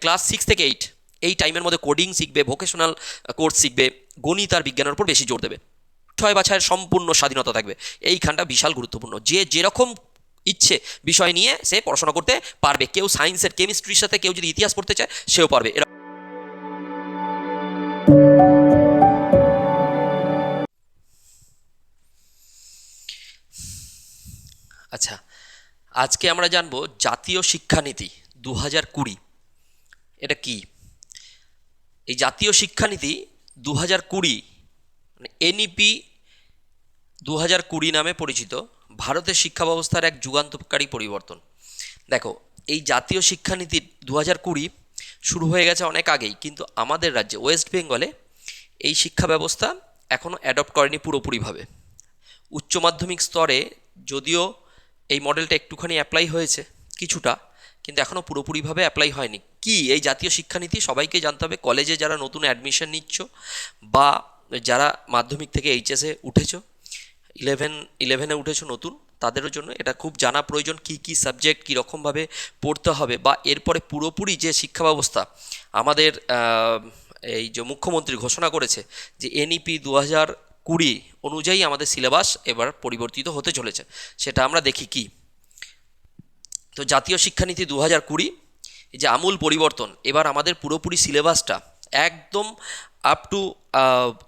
Class 6 থেকে 8 এই টাইমের মধ্যে কোডিং শিখবে, ভোকেশনাল কোর্স শিখবে, গণিত আর বিজ্ঞানের উপর বেশি জোর দেবে। ছয় বাছাইয়ের সম্পূর্ণ স্বাধীনতা থাকবে, এইখানটা বিশাল গুরুত্বপূর্ণ। যে যেরকম ইচ্ছে বিষয় নিয়ে সে পড়াশোনা করতে পারবে, কেউ সায়েন্সের কেমিস্ট্রির সাথে, কেউ যদি ইতিহাস পড়তে চায় সেও পারবে। আচ্ছা, আজকে আমরা জানবো জাতীয় শিক্ষানীতি 2020 এটা কি। এই জাতীয় শিক্ষানীতি 2020 মানে এনইপি 2020 নামে পরিচিত ভারতের শিক্ষা ব্যবস্থার এক যুগান্তকারী পরিবর্তন। দেখো, এই জাতীয় শিক্ষানীতি 2020 শুরু হয়ে গেছে অনেক আগেই, কিন্তু আমাদের রাজ্যে ওয়েস্ট বেঙ্গলে এই শিক্ষা ব্যবস্থা এখনও অ্যাডপ্ট করেনি পুরোপুরিভাবে। উচ্চ মাধ্যমিক স্তরে যদিও এই মডেলটা একটুখানি অ্যাপ্লাই হয়েছে কিছুটা, কিন্তু এখনও পুরোপুরিভাবে অ্যাপ্লাই হয়নি। কি এই জাতীয় শিক্ষানীতি সবাইকে জানতে হবে। কলেজে যারা নতুন অ্যাডমিশন নিচ্ছ বা যারা মাধ্যমিক থেকে এইচএসে উঠেছো, ইলেভেনে উঠেছো নতুন, তাদেরও জন্য এটা খুব জানা প্রয়োজন। কি কি সাবজেক্ট কীরকমভাবে পড়তে হবে, বা এরপরে পুরোপুরি যে শিক্ষা ব্যবস্থা আমাদের এই যে মুখ্যমন্ত্রী ঘোষণা করেছে যে এনইপি 2020 অনুযায়ী আমাদের সিলেবাস এবার পরিবর্তিত হতে চলেছে, সেটা আমরা দেখি কি। তো জাতীয় শিক্ষানীতি 2020 এই যে আমূল পরিবর্তন, এবার আমাদের পুরোপুরি সিলেবাসটা একদম আপ টু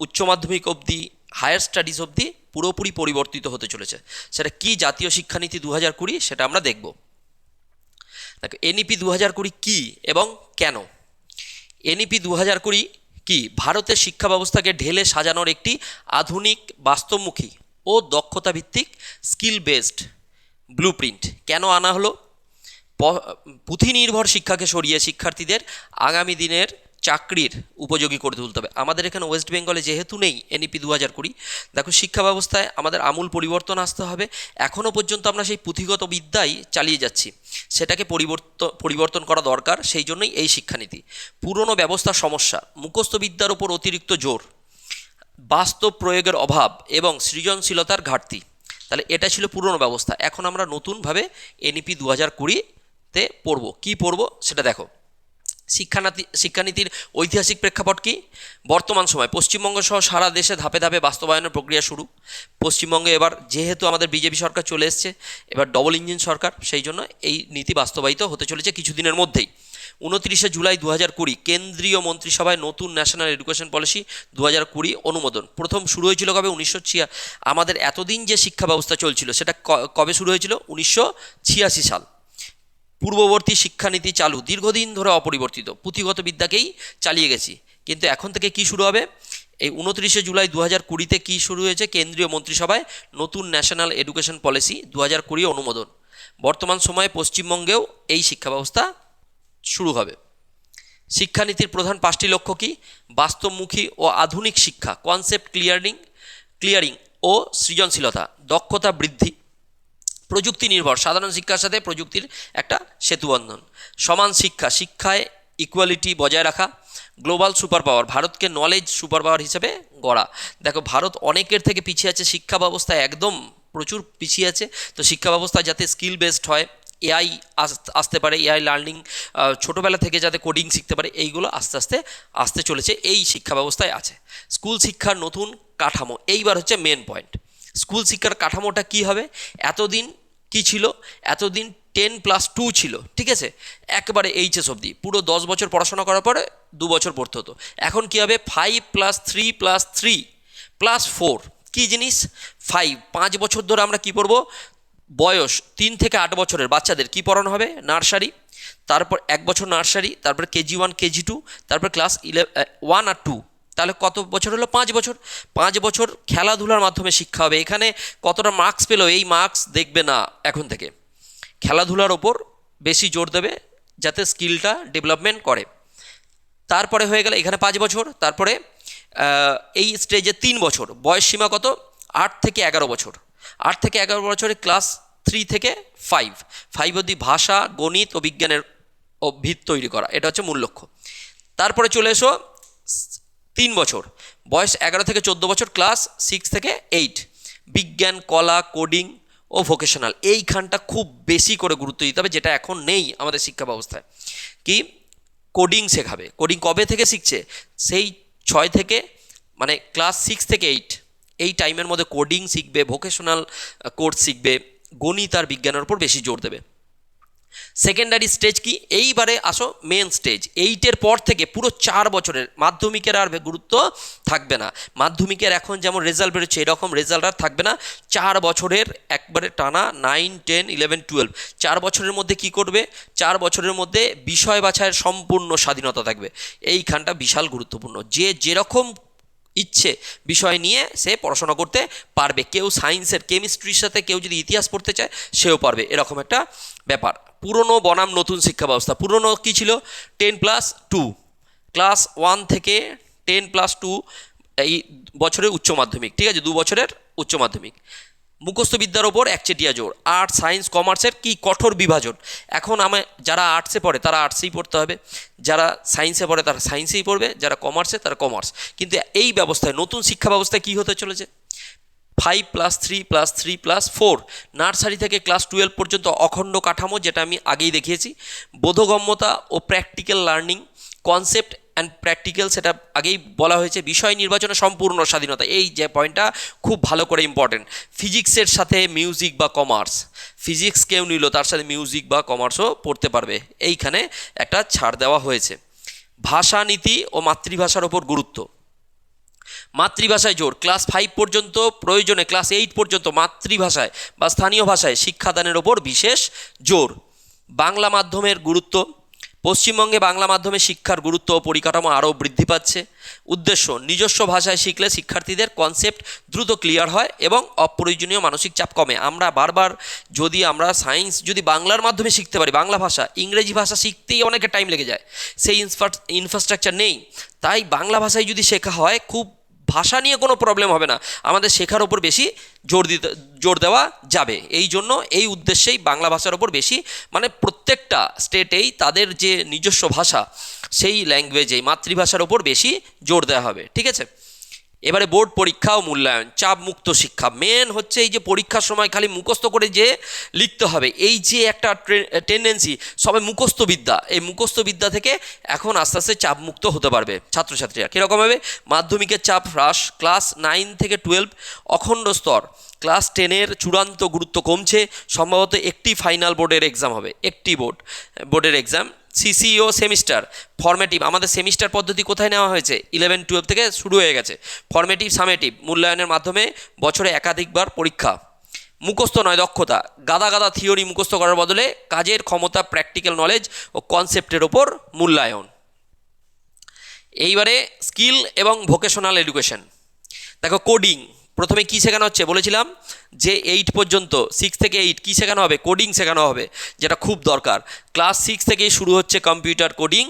উচ্চ মাধ্যমিক অবধি, হায়ার স্টাডিজ অবধি পুরোপুরি পরিবর্তিত হতে চলেছে। সেটা কি জাতীয় শিক্ষানীতি 2020 সেটা আমরা দেখব। দেখো, এনইপি 2020 কি এবং কেন। এনইপি 2020 কি? ভারতের শিক্ষা ব্যবস্থাকে ঢেলে সাজানোর একটি আধুনিক, বাস্তবমুখী ও দক্ষতা ভিত্তিক স্কিল বেসড ব্লুপ্রিন্ট। কেন আনা হলো? পুঁথি নির্ভর শিক্ষাকে সরিয়ে শিক্ষার্থীদের আগামী দিনের চাকরির উপযোগী করে তুলতে হবে। আমাদের এখানে ওয়েস্ট বেঙ্গলে যেহেতু নেই এনইপি 2020, দেখো শিক্ষা ব্যবস্থায় আমাদের আমূল পরিবর্তন আসতে হবে। এখনও পর্যন্ত আমরা সেই পুঁথিগত বিদ্যাই চালিয়ে যাচ্ছি, সেটাকে পরিবর্তন করা দরকার। সেই জন্যই এই শিক্ষানীতি। পুরনো ব্যবস্থার সমস্যা, মুখস্থ বিদ্যার ওপর অতিরিক্ত জোর, বাস্তব প্রয়োগের অভাব এবং সৃজনশীলতার ঘাটতি। তাহলে এটা ছিল পুরনো ব্যবস্থা। এখন আমরা নতুনভাবে এনইপি 2020-তে পড়ব। কি পড়ব সেটা দেখো। শিক্ষানীতির ঐতিহাসিক প্রেক্ষাপট কি? বর্তমান সময় পশ্চিমবঙ্গ সহ সারা দেশে ধাপে ধাপে বাস্তবায়নের প্রক্রিয়া শুরু। পশ্চিমবঙ্গে এবার যেহেতু আমাদের বিজেপি সরকার চলে এসছে, এবার ডবল ইঞ্জিন সরকার, সেই জন্য এই নীতি বাস্তবায়িত হতে চলেছে কিছুদিনের মধ্যেই। 29শে জুলাই 2020 কেন্দ্রীয় মন্ত্রিসভায় নতুন ন্যাশনাল এডুকেশন পলিসি 2020 অনুমোদন। প্রথম শুরু হয়েছিল কবে? 1986। আমাদের এতদিন যে শিক্ষা ব্যবস্থা চলছিল সেটা কবে শুরু হয়েছিল? 1986 সাল। পূর্ববর্তী শিক্ষানীতি চালু, দীর্ঘদিন ধরে অপরিবর্তিত, পুঁথিগত বিদ্যাকেই চালিয়ে গেছি। কিন্তু এখন থেকে কি শুরু হবে? এই 29শে জুলাই 2020-তে কি শুরু হয়েছে? কেন্দ্রীয় মন্ত্রিসভায় নতুন ন্যাশনাল এডুকেশন পলিসি 2020 অনুমোদন। বর্তমান সময়ে পশ্চিমবঙ্গেও এই শিক্ষা ব্যবস্থা শুরু হবে। শিক্ষানীতির প্রধান 5টি লক্ষ্য কি? বাস্তবমুখী ও আধুনিক শিক্ষা, কনসেপ্ট ক্লিয়ারিং ও সৃজনশীলতা, দক্ষতা বৃদ্ধি, প্রযুক্তি নির্ভর, সাধারণ শিক্ষার সাথে প্রযুক্তির একটা সেতুবন্ধন, সমান শিক্ষা, শিক্ষায় ইকুয়ালিটি বজায় রাখা, গ্লোবাল সুপার পাওয়ার, ভারতকে নলেজ সুপার পাওয়ার হিসেবে গড়া। দেখো, ভারত অনেকের থেকে পিছিয়ে আছে শিক্ষা ব্যবস্থায়, একদম প্রচুর পিছিয়ে আছে। তো শিক্ষা ব্যবস্থা যাতে স্কিল বেসড হয়, এআই আসতে পারে, এআই লার্নিং, ছোটোবেলা থেকে যাতে কোডিং শিখতে পারে, এইগুলো আস্তে আস্তে আসতে চলেছে, এই শিক্ষা ব্যবস্থায় আছে। স্কুল শিক্ষার নতুন কাঠামো, এইবার হচ্ছে মেন পয়েন্ট। স্কুল শিক্ষার কাঠামোটা কি হবে? এতদিন কি ছিল? এতদিন 10+2 ছিল, ঠিক আছে, একবারে এইচএস অবধি পুরো 10 বছর পড়াশোনা করার পরে 2 বছর পড়তে হতো। এখন কি হবে? 5+3+3+4। কি জিনিস? 5 বছর ধরে আমরা কি পড়বো? বয়স 3 থেকে 8 বছরের বাচ্চাদের কি পড়ানো হবে? নার্সারি, তারপর 1 বছর নার্সারি, তারপর KG1 KG2, তারপর ক্লাস 1 আর 2। তাহলে কত বছর হলো? 5 বছর। 5 বছর খেলাধুলার মাধ্যমে শিক্ষা হবে। এখানে কতটা মার্কস পেলো, এই মার্কস দেখবে না, এখন থেকে খেলাধুলার ওপর বেশি জোর দেবে যাতে স্কিলটা ডেভেলপমেন্ট করে। তারপরে হয়ে গেলে এখানে 5 বছর, তারপরে এই স্টেজে 3 বছর। বয়স সীমা কত? 8 থেকে 11 বছর। 8 থেকে 11 বছরে ক্লাস 3 থেকে 5 অবধি ভাষা, গণিত ও বিজ্ঞানের ভিত তৈরি করা, এটা হচ্ছে মূল লক্ষ্য। তারপরে চলে এসো 3 বছর, বয়স 11 থেকে 14 বছর, ক্লাস 6 থেকে 8, বিজ্ঞান, কলা, কোডিং ও ভোকেশনাল। এইখানটা খুব বেশি করে গুরুত্ব দিতে হবে, যেটা এখন নেই আমাদের শিক্ষা ব্যবস্থায়। কি? কোডিং শেখাবে। কোডিং কবে থেকে শিখছে? সেই 6 থেকে মানে ক্লাস 6 থেকে 8 এই টাইমের মধ্যে কোডিং শিখবে, ভোকেশনাল কোর্স শিখবে, গণিত আর বিজ্ঞানের উপর বেশি জোর দেবে। সেকেন্ডারি স্টেজ কি? এইবারে আসো মেন স্টেজ। 8-এর পর থেকে পুরো 4 বছরের মাধ্যমিকের আর গুরুত্ব থাকবে না। মাধ্যমিকের এখন যেমন রেজাল্ট বেরোচ্ছে এরকম রেজাল্ট আর থাকবে না। 4 বছরের একবারে টানা 9, 10, 11, 12 4 বছরের মধ্যে কি করবে? 4 বছরের মধ্যে বিষয় বাছাইয়ের সম্পূর্ণ স্বাধীনতা থাকবে। এইখানটা বিশাল গুরুত্বপূর্ণ। যে যেরকম ইচ্ছে বিষয় নিয়ে সে পড়াশোনা করতে পারবে। কেউ সায়েন্সের কেমিস্ট্রির সাথে কেউ যদি ইতিহাস পড়তে চায় সেও পারবে, এরকম একটা ব্যাপার। পুরনো বনাম নতুন শিক্ষা ব্যবস্থা। পুরনো কী ছিল? 10+2 ক্লাস 1 থেকে 10+2 এই বছরের উচ্চ মাধ্যমিক, ঠিক আছে, 2 বছরের উচ্চ মাধ্যমিক। মুখস্থ বিদ্যার ওপর একচেটিয়া জোর। আর্টস সায়েন্স কমার্সের কি কঠোর বিভাজন। এখন যারা আর্টসে পড়ে তারা আর্টসেই পড়তে হবে, যারা সায়েন্সে পড়ে তারা সায়েন্সেই পড়বে, যারা কমার্সে তারা কমার্স। কিন্তু এই ব্যবস্থায় নতুন শিক্ষা ব্যবস্থায় কী হতে চলেছে? 5+3+3+4 নার্সারি থেকে ক্লাস 12 পর্যন্ত অখণ্ড কাঠামো, যেটা আমি আগেই দেখিয়েছি। বোধগম্যতা ও practical learning, concept and practical, সেটা আগেই বলা হয়েছে। বিষয় নির্বাচনে সম্পূর্ণ স্বাধীনতা, এই যে পয়েন্টটা খুব ভালো করে ইম্পর্টেন্ট। ফিজিক্সের সাথে মিউজিক বা কমার্স, ফিজিক্স কেউ নিল তার সাথে মিউজিক বা কমার্সও পড়তে পারবে, এইখানে একটা ছাড় দেওয়া হয়েছে। ভাষানীতি ও মাতৃভাষার ওপর গুরুত্ব। মাতৃভাষায় জোর। ক্লাস 5 পর্যন্ত, প্রয়োজনে ক্লাস 8 পর্যন্ত মাতৃভাষায় বা স্থানীয় ভাষায় শিক্ষাদানের ওপর বিশেষ জোর। বাংলা মাধ্যমের গুরুত্ব। পশ্চিমবঙ্গে বাংলা মাধ্যমে শিক্ষার গুরুত্ব ও পরিকাঠামো আরও বৃদ্ধি পাচ্ছে। উদ্দেশ্য, নিজস্ব ভাষায় শিখলে শিক্ষার্থীদের কনসেপ্ট দ্রুত ক্লিয়ার হয় এবং অপ্রয়োজনীয় মানসিক চাপ কমে। আমরা বারবার যদি আমরা সায়েন্স যদি বাংলার মাধ্যমে শিখতে পারি, বাংলা ভাষা, ইংরেজি ভাষা শিখতেই অনেকটা টাইম লেগে যায়, সেই ইনফ্রাস্ট্রাকচার নেই। তাই বাংলা ভাষায় যদি শেখা হয়, খুব ভাষা নিয়ে কোনো প্রবলেম হবে না, আমাদের শেখার ওপর বেশি জোর দেওয়া যাবে। এই জন্য এই উদ্দেশ্যেই বাংলা ভাষার ওপর বেশি, মানে প্রত্যেকটা স্টেটেই তাদের যে নিজস্ব ভাষা সেই ল্যাঙ্গুয়েজেই মাতৃভাষার ওপর বেশি জোর দেওয়া হবে, ঠিক আছে। এবারে বোর্ড পরীক্ষা ও মূল্যায়ন। চাপমুক্ত শিক্ষা মেন হচ্ছে। এই যে পরীক্ষার সময় খালি মুখস্থ করে যে লিখতে হবে, এই যে একটা টেন্ডেন্সি, সবাই মুখস্থ বিদ্যা, এই মুখস্থ বিদ্যা থেকে এখন আস্তে আস্তে চাপমুক্ত হতে পারবে ছাত্রছাত্রীরা। কীরকমভাবে? মাধ্যমিকের চাপ হ্রাস, ক্লাস 9 থেকে 12 অখণ্ড স্তর, ক্লাস 10-এর চূড়ান্ত গুরুত্ব কমছে। সম্ভবত একটি ফাইনাল বোর্ডের এক্সাম হবে, একটি বোর্ডের এক্সাম। CCO semester, formative. আমাদের সেমিস্টার পদ্ধতি কোথায় নেওয়া হয়েছে? 11-12 থেকে শুরু হয়ে গেছে। ফর্মেটিভ সামেটিভ মূল্যায়নের মাধ্যমে বছরে একাধিকবার পরীক্ষা। মুখস্থ নয়, দক্ষতা। গাদা গাদা থিওরি মুখস্থ করার বদলে কাজের ক্ষমতা, প্র্যাকটিক্যাল নলেজ ও কনসেপ্টের ওপর মূল্যায়ন। এইবারে স্কিল এবং ভোকেশনাল এডুকেশন। দেখো, কোডিং প্রথমে কী শেখানো হচ্ছে বলেছিলাম যে 8 পর্যন্ত, 6 থেকে 8 কী শেখানো হবে? কোডিং শেখানো হবে, যেটা খুব দরকার। ক্লাস 6 থেকেই শুরু হচ্ছে কম্পিউটার কোডিং,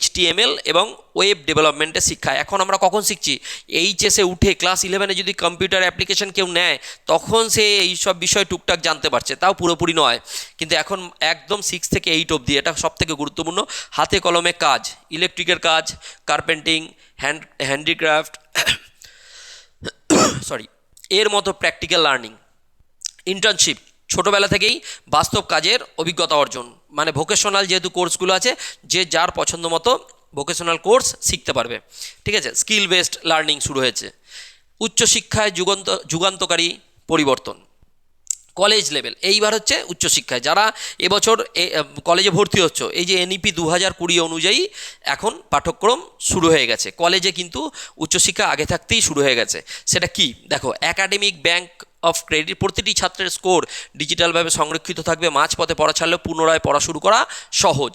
HTML এবং ওয়েব ডেভেলপমেন্টের শিক্ষা। এখন আমরা কখন শিখছি? এইচএসে উঠে ক্লাস 11-এ যদি কম্পিউটার অ্যাপ্লিকেশন কেউ নেয় তখন সে এইসব বিষয় টুকটাক জানতে পারছে, তাও পুরোপুরি নয়। কিন্তু এখন একদম 6 থেকে 8 অবধি, এটা সবথেকে গুরুত্বপূর্ণ। হাতে কলমে কাজ, ইলেকট্রিকের কাজ, কার্পেন্টিং, হ্যান্ডিক্রাফট এর মতো প্র্যাকটিক্যাল লার্নিং। ইন্টার্নশিপ, ছোটোবেলা থেকেই বাস্তব কাজের অভিজ্ঞতা অর্জন, মানে ভোকেশনাল যেহেতু কোর্সগুলো আছে, যে যার পছন্দ মতো ভোকেশনাল কোর্স শিখতে পারবে, ঠিক আছে। স্কিল বেসড লার্নিং শুরু হয়েছে। উচ্চশিক্ষায় যুগান্তকারী পরিবর্তন। কলেজ লেভেল, এইবার হচ্ছে উচ্চশিক্ষায় যারা এবছর কলেজে ভর্তি হচ্ছে, এই যে NEP 2020 অনুযায়ী এখন পাঠ্যক্রম শুরু হয়ে গেছে। কলেজে কিন্তু উচ্চশিক্ষা আগে থাকতেই শুরু হয়ে গেছে। সেটা কি? দেখো, একাডেমিক ব্যাংক অফ ক্রেডিট, প্রতিটি ছাত্রের স্কোর ডিজিটালভাবে সংরক্ষিত থাকবে। মাঝপথে পড়া ছাড়লেও পুনরায় পড়া শুরু করা সহজ।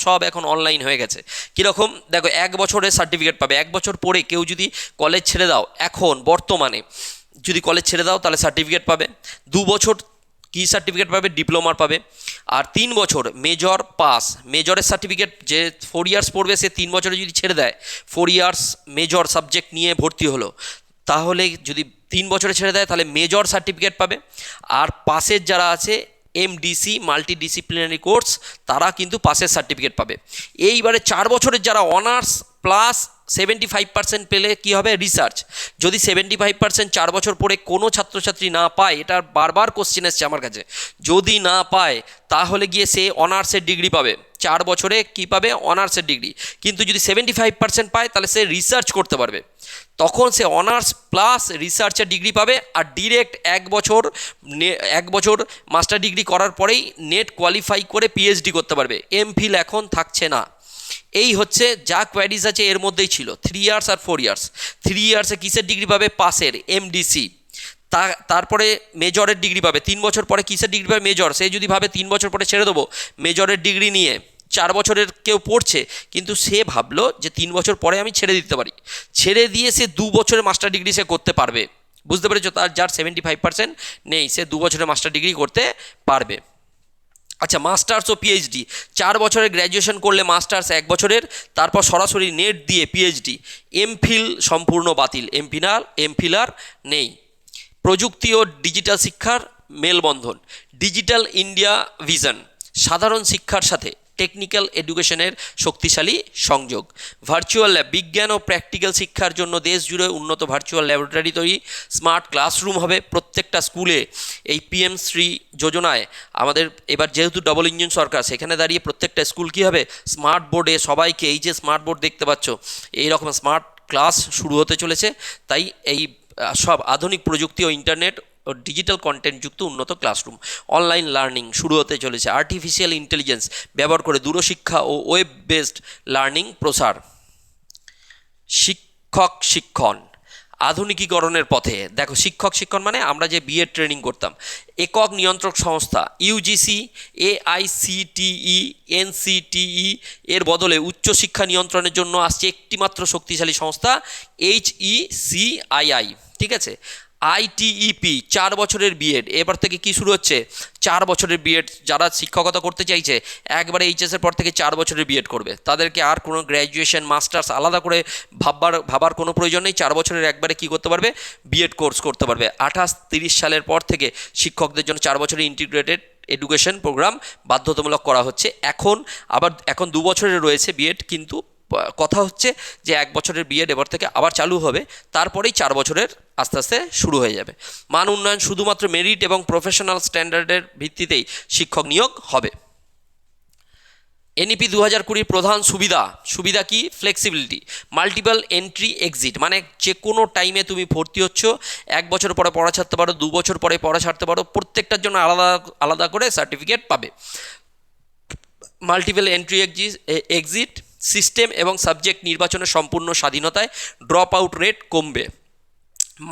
সব এখন অনলাইন হয়ে গেছে। কীরকম? দেখো, 1 বছরের সার্টিফিকেট পাবে। 1 বছর পরে কেউ যদি কলেজ ছেড়ে দাও, এখন বর্তমানে যদি কলেজ ছেড়ে দাও তাহলে সার্টিফিকেট পাবে। 2 বছর কী সার্টিফিকেট পাবে? ডিপ্লোমার পাবে। আর 3 বছর মেজর পাস, মেজরের সার্টিফিকেট। যে 4 ইয়ার্স পড়বে সে 3 বছরে যদি ছেড়ে দেয়, 4 ইয়ার্স মেজর সাবজেক্ট নিয়ে ভর্তি হলো, তাহলে যদি 3 বছরে ছেড়ে দেয় তাহলে মেজর সার্টিফিকেট পাবে। আর পাসের যারা আছে MDC মাল্টিডিসিপ্লিনারি কোর্স, তারা কিন্তু পাসের সার্টিফিকেট পাবে। এইবারে 4 বছরের যারা অনার্স প্লাস 75% পেলে কি হবে, রিসার্চ। যদি 75% 4 বছর পরে কোনো ছাত্রছাত্রী না পায়, এটা বারবার কোশ্চেন এসছে আমার কাছে, যদি না পায় তাহলে গিয়ে সে অনার্সের ডিগ্রি পাবে, 4 বছরে কি পাবে, অনার্সের ডিগ্রি। কিন্তু যদি 75% পায় তাহলে সে রিসার্চ করতে পারবে, তখন সে অনার্স প্লাস রিসার্চের ডিগ্রি পাবে। আর ডিরেক্ট 1 বছর মাস্টার ডিগ্রি করার পরেই নেট কোয়ালিফাই করে পিএইচডি করতে পারবে, এমফিল এখন থাকছে না। এই হচ্ছে যা কোয়ারিজ আছে এর মধ্যেই ছিল। 3 ইয়ার্স আর 4 ইয়ার্স। 3 ইয়ার্সে কিসের ডিগ্রি পাবে, পাসের, এমডিসি। তারপরে মেজরের ডিগ্রি পাবে 3 বছর পরে। কিসের ডিগ্রি পাবে, মেজর। সে যদি ভাবে 3 বছর পরে ছেড়ে দেবো মেজরের ডিগ্রি নিয়ে, 4 বছরের কেউ পড়ছে, কিন্তু সে ভাবলো যে 3 বছর পরে আমি ছেড়ে দিতে পারি, ছেড়ে দিয়ে সে 2 বছরের মাস্টার ডিগ্রি সে করতে পারবে। বুঝতে পেরেছো? যার 75% নেই সে 2 বছরের মাস্টার ডিগ্রি করতে পারবে। আচ্ছা, মাস্টার্স ও পিএইচডি, 4 বছরের গ্র্যাজুয়েশন করলে মাস্টার্স 1 বছরের, তারপর সরাসরি নেট দিয়ে পিএইচডি। এমফিল সম্পূর্ণ বাতিল, এমফিল আর নেই। প্রযুক্তি ও ডিজিটাল শিক্ষার মেলবন্ধন, ডিজিটাল ইন্ডিয়া ভিশন, সাধারণ শিক্ষার সাথে টেকনিক্যাল এডুকেশনের শক্তিশালী সংযোগ। ভার্চুয়াল ল্যাব, বিজ্ঞান ও প্র্যাকটিক্যাল শিক্ষার জন্য দেশ জুড়ে উন্নত ভার্চুয়াল ল্যাবরেটরি তৈরি। স্মার্ট ক্লাসরুম হবে প্রত্যেকটা স্কুলে। এই পিএম শ্রী যোজনায় আমাদের এবার যেহেতু ডবল ইঞ্জিন সরকার, সেখানে দাঁড়িয়ে প্রত্যেকটা স্কুল কী হবে, স্মার্ট বোর্ডে সবাইকে, এই যে স্মার্ট বোর্ড দেখতে পাচ্ছ, এইরকম স্মার্ট ক্লাস শুরু হতে চলেছে। তাই এই সব আধুনিক প্রযুক্তি ও ইন্টারনেট ও ডিজিটাল কন্টেন্টযুক্ত উন্নত ক্লাসরুম। অনলাইন লার্নিং শুরু হতে চলেছে। আর্টিফিশিয়াল ইন্টেলিজেন্স ব্যবহার করে দূরশিক্ষা ও ওয়েব বেসড লার্নিং প্রসার। শিক্ষণ আধুনিকীকরণের পথে। দেখো, শিক্ষণ মানে আমরা যে বিএড ট্রেনিং করতাম, একক নিয়ন্ত্রক সংস্থা ইউজিসি, এআইসিটিই, এনসিটিই এর বদলে উচ্চশিক্ষা নিয়ন্ত্রণের জন্য আসছে একটিমাত্র শক্তিশালী সংস্থা, HECII। ঠিক আছে, ITEP 4 বছরের বিএড। এবার থেকে কি শুরু হচ্ছে, 4 বছরের বিএড। যারা শিক্ষকতা করতে চাইছে একবারে এইচএসের পর থেকে 4 বছরের বিএড করবে, তাদেরকে আর কোনো গ্র্যাজুয়েশন মাস্টার্স আলাদা করে ভাবার কোনো প্রয়োজন নেই। 4 বছরের একবারে কি করতে পারবে, বিএড কোর্স করতে পারবে। 28-30 সালের পর থেকে শিক্ষকদের জন্য 4 বছরের ইন্টিগ্রেটেড এডুকেশন প্রোগ্রাম বাধ্যতামূলক করা হচ্ছে। এখন 2 বছরের রয়েছে বিএড, কিন্তু কথা হচ্ছে যে 1 বছরের বিএড এবার থেকে আবার চালু হবে, তারপরেই 4 বছরের আস্তে আস্তে শুরু হয়ে যাবে। মান উন্নয়ন, শুধুমাত্র মেরিট এবং প্রফেশনাল স্ট্যান্ডার্ডের ভিত্তিতেই শিক্ষক নিয়োগ হবে। এনইপি 2020 প্রধান সুবিধা কি, ফ্লেক্সিবিলিটি, মাল্টিপল এন্ট্রি এক্সিট, মানে যে কোনো টাইমে তুমি ভর্তি হচ্ছ, 1 বছর পরে পড়া ছাড়তে পারো, 2 বছর পরে পড়া ছাড়তে পারো, প্রত্যেকটার জন্য আলাদা আলাদা করে সার্টিফিকেট পাবে। মাল্টিপল এন্ট্রি এক্সিট সিস্টেম এবং সাবজেক্ট নির্বাচনের সম্পূর্ণ স্বাধীনতায় ড্রপ আউট রেট কমবে।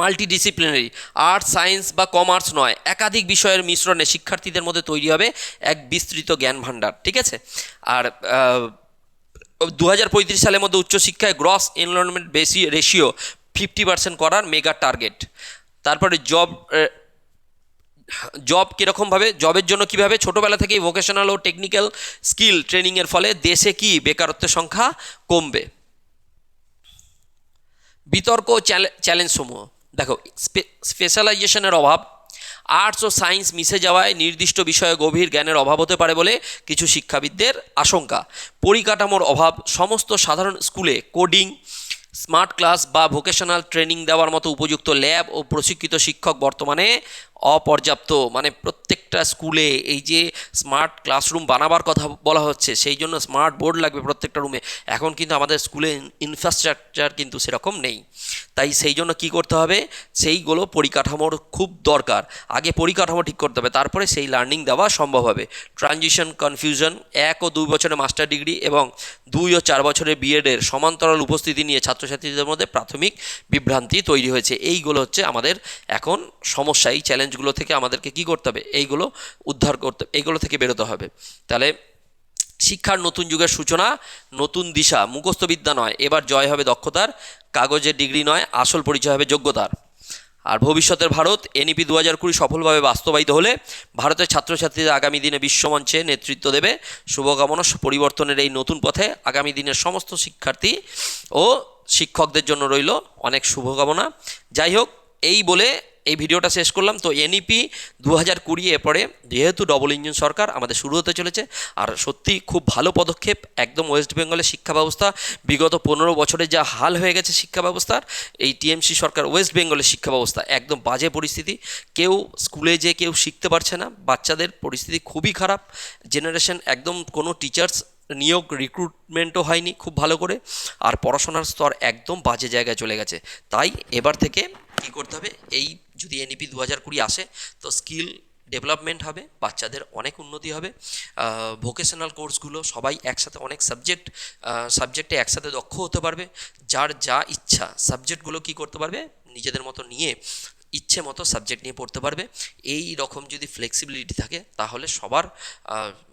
মাল্টিডিসিপ্লিনারি, আর্টস, সায়েন্স বা কমার্স নয়, একাধিক বিষয়ের মিশ্রণে শিক্ষার্থীদের মধ্যে তৈরি হবে এক বিস্তৃত জ্ঞান ভাণ্ডার। ঠিক আছে, আর 2035 সালের মধ্যে উচ্চশিক্ষায় গ্রস এনরোলমেন্ট রেশিও 50% করার মেগা টার্গেট। তারপরে জব কীরকমভাবে, জবের জন্য কীভাবে, ছোটোবেলা থেকেই ভোকেশনাল ও টেকনিক্যাল স্কিল ট্রেনিংয়ের ফলে দেশে কি বেকারত্বের সংখ্যা কমবে। বিতর্ক ও চ্যালেঞ্জসমূহ, দেখো, স্পেশালাইজেশনের অভাব, আর্টস ও সায়েন্স মিশে যাওয়ায় নির্দিষ্ট বিষয়ে গভীর জ্ঞানের অভাব হতে পারে বলে কিছু শিক্ষাবিদদের আশঙ্কা। পরিকাঠামোর অভাব, সমস্ত সাধারণ স্কুলে কোডিং, স্মার্ট ক্লাস বা ভোকেশনাল ট্রেনিং দেওয়ার মতো উপযুক্ত ল্যাব ও প্রশিক্ষিত শিক্ষক বর্তমানে অপর্যাপ্ত। মানে প্রত্যেকটা স্কুলে এই যে স্মার্ট ক্লাসরুম বানাবার কথা বলা হচ্ছে, সেই জন্য স্মার্ট বোর্ড লাগবে প্রত্যেকটা রুমে। এখন কিন্তু আমাদের স্কুলে ইনফ্রাস্ট্রাকচার কিন্তু সেরকম নেই, তাই সেই জন্য কী করতে হবে, সেইগুলো পরিকাঠামোর খুব দরকার। আগে পরিকাঠামো ঠিক করতে হবে, তারপরে সেই লার্নিং দেওয়া সম্ভব হবে। ট্রানজিশন কনফিউশন, 1 ও 2 বছরের মাস্টার ডিগ্রি এবং 2 ও 4 বছরের বিএডের সমান্তরাল উপস্থিতি নিয়ে ছাত্রছাত্রীদের মধ্যে প্রাথমিক বিভ্রান্তি তৈরি হয়েছে। এইগুলো হচ্ছে আমাদের এখন সমস্যা। এই চ্যালেঞ্জগুলো থেকে আমাদেরকে কি করতে হবে, এইগুলো উদ্ধার করতে, এইগুলো থেকে বেরোতে হবে। তাহলে শিক্ষার নতুন যুগের সূচনা, নতুন দিশা, মুখস্থ বিদ্যা নয়, এবার জয় হবে দক্ষতার, কাগজের ডিগ্রি নয়, আসল পরিচয় হবে যোগ্যতার। আর ভবিষ্যতের ভারত, এনইপি 2020 সফলভাবে বাস্তবায়িত হলে ভারতের ছাত্রছাত্রীরা আগামী দিনে বিশ্বমঞ্চে নেতৃত্ব দেবে। শুভকামনা পরিবর্তনের এই নতুন পথে আগামী দিনের সমস্ত শিক্ষার্থী ও শিক্ষকদের জন্য রইল অনেক শুভকামনা। যাই হোক, এই বলে এই ভিডিওটা শেষ করলাম। তো এনইপি 2020 এরপরে যেহেতু ডবল ইঞ্জিন সরকার আমাদের শুরু হতে চলেছে, আর সত্যি খুব ভালো পদক্ষেপ। একদম ওয়েস্ট বেঙ্গলের শিক্ষা ব্যবস্থা বিগত 15 বছরে যা হাল হয়ে গেছে শিক্ষা ব্যবস্থার, এই টিএমসি সরকার ওয়েস্ট বেঙ্গলের শিক্ষা ব্যবস্থা একদম বাজে পরিস্থিতি। কেউ স্কুলে যে কেউ শিখতে পারছে না, বাচ্চাদের পরিস্থিতি খুবই খারাপ। জেনারেশন একদম, কোনো টিচার্স নিয়োগ রিক্রুটমেন্টও হয়নি খুব ভালো করে, আর পড়াশোনার স্তর একদম বাজে জায়গায় চলে গেছে। তাই এবার থেকে কী করতে হবে, এই যদি এনইপি 2020 আসে তো স্কিল ডেভেলপমেন্ট হবে, বাচ্চাদের অনেক উন্নতি হবে। ভোকেশনাল কোর্সগুলো সবাই একসাথে, অনেক সাবজেক্টে একসাথে দক্ষ হতে পারবে। যার যা ইচ্ছা সাবজেক্টগুলো কী করতে পারবে, নিজেদের মতো নিয়ে ইচ্ছে মতো সাবজেক্ট নিয়ে পড়তে পারবে। এই রকম যদি ফ্লেক্সিবিলিটি থাকে তাহলে সবার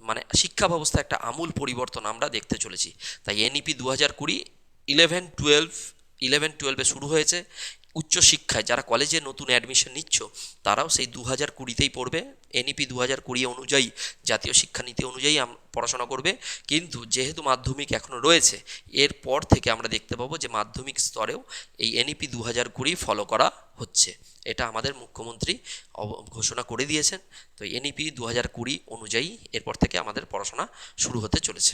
মানে শিক্ষা ব্যবস্থা একটা আমূল পরিবর্তন আমরা দেখতে চলেছি। তাই এনইপি 2020 11-12 শুরু হয়েছে। উচ্চশিক্ষায় যারা কলেজে নতুন অ্যাডমিশন নিচ্ছ তারাও সেই 2020তেই পড়বে। এনইপি 2020 অনুযায়ী, জাতীয় শিক্ষানীতি অনুযায়ী পড়াশোনা করবে। কিন্তু যেহেতু মাধ্যমিক এখনও রয়েছে, এরপর থেকে আমরা দেখতে পাবো যে মাধ্যমিক স্তরেও এই এনইপি 2020 ফলো করা হচ্ছে। এটা আমাদের মুখ্যমন্ত্রী ঘোষণা করে দিয়েছেন। তো এনইপি 2020 অনুযায়ী এরপর থেকে আমাদের পড়াশোনা শুরু হতে চলেছে।